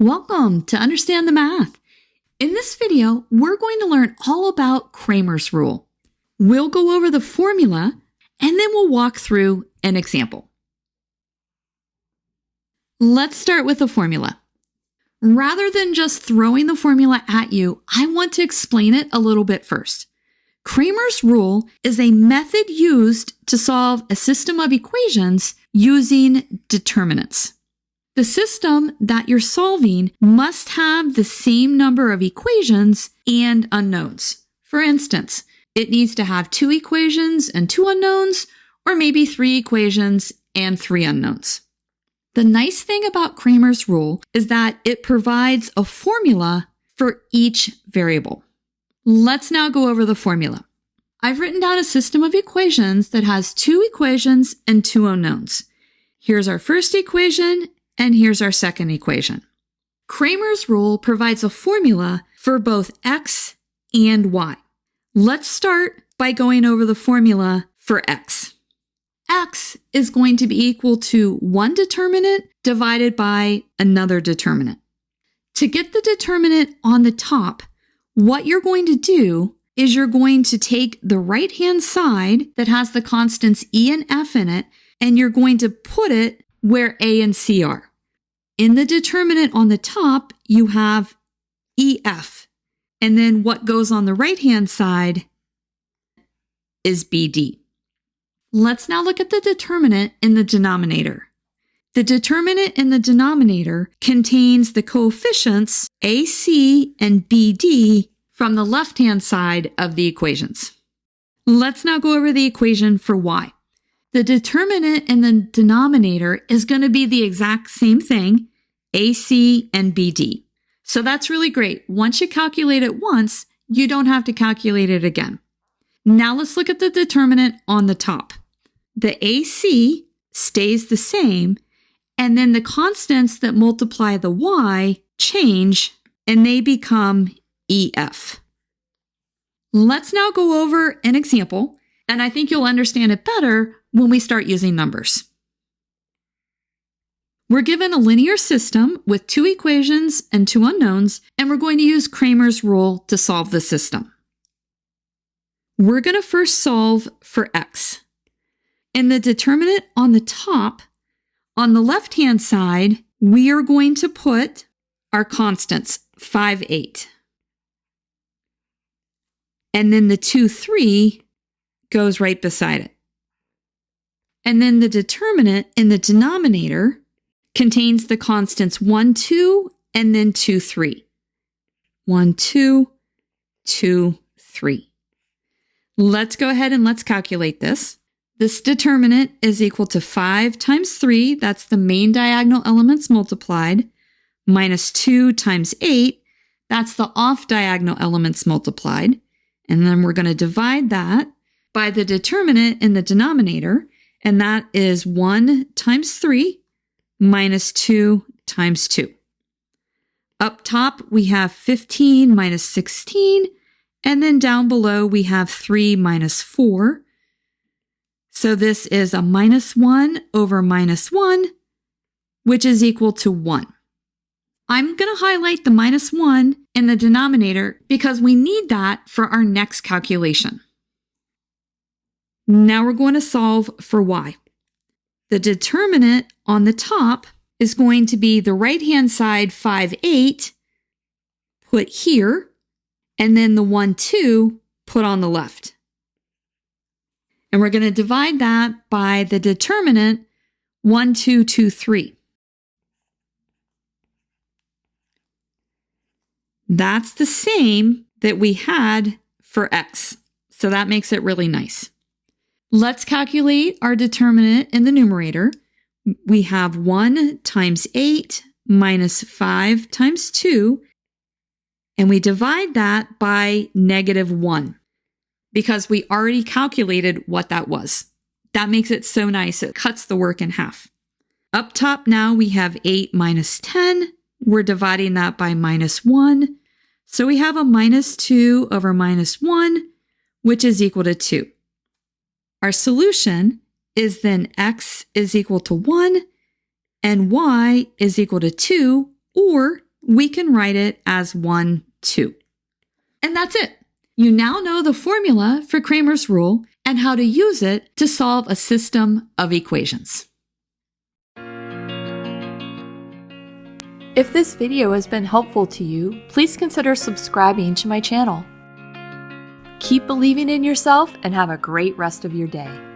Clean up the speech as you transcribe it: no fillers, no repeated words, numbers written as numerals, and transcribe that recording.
Welcome to Understand the Math. In this video, we're going to learn all about Cramer's rule. We'll go over the formula, and then we'll walk through an example. Let's start with the formula. Rather than just throwing the formula at you, I want to explain it a little bit first. Cramer's rule is a method used to solve a system of equations using determinants. The system that you're solving must have the same number of equations and unknowns. For instance, it needs to have 2 equations and 2 unknowns, or maybe 3 equations and 3 unknowns. The nice thing about Cramer's rule is that it provides a formula for each variable. Let's now go over the formula. I've written down a system of equations that has 2 equations and 2 unknowns. Here's our first equation, and here's our second equation. Cramer's rule provides a formula for both x and y. Let's start by going over the formula for x. X is going to be equal to one determinant divided by another determinant. To get the determinant on the top, what you're going to do is you're going to take the right-hand side that has the constants e and f in it, and you're going to put it where a and c are. In the determinant on the top, you have EF, and then what goes on the right-hand side is BD. Let's now look at the determinant in the denominator. The determinant in the denominator contains the coefficients AC and BD from the left-hand side of the equations. Let's now go over the equation for y. The determinant in the denominator is going to be the exact same thing, AC and BD. So that's really great. Once you calculate it once, you don't have to calculate it again. Now let's look at the determinant on the top. The AC stays the same, and then the constants that multiply the y change, and they become EF. Let's now go over an example, and I think you'll understand it better when we start using numbers. We're given a linear system with 2 equations and 2 unknowns, and we're going to use Cramer's rule to solve the system. We're going to first solve for x. In the determinant on the top, on the left-hand side, we are going to put our constants, 5, 8. And then the 2, 3 goes right beside it. And then the determinant in the denominator contains the constants 1, 2, and then 2, 3. 1, 2, 2, 3. Let's go ahead and let's calculate this. This determinant is equal to 5 times 3, that's the main diagonal elements multiplied, minus 2 times 8, that's the off diagonal elements multiplied. And then we're going to divide that by the determinant in the denominator, and that is 1 times 3 minus 2 times 2. Up top, we have 15 minus 16, and then down below, we have 3 minus 4. So this is a minus 1 over minus 1, which is equal to 1. I'm going to highlight the minus 1 in the denominator because we need that for our next calculation. Now we're going to solve for y. The determinant on the top is going to be the right-hand side 5, 8, put here, and then the 1, 2, put on the left. And we're going to divide that by the determinant 1, 2, 2, 3. That's the same that we had for x, so that makes it really nice. Let's calculate our determinant in the numerator. We have 1 times 8 minus 5 times 2, and we divide that by negative 1 because we already calculated what that was. That makes it so nice. It cuts the work in half. Up top now we have 8 minus 10. We're dividing that by minus 1. So we have a minus 2 over minus 1, which is equal to 2. Our solution is then x is equal to 1 and y is equal to 2, or we can write it as 1, 2. And that's it. You now know the formula for Cramer's rule and how to use it to solve a system of equations. If this video has been helpful to you, please consider subscribing to my channel. Keep believing in yourself and have a great rest of your day.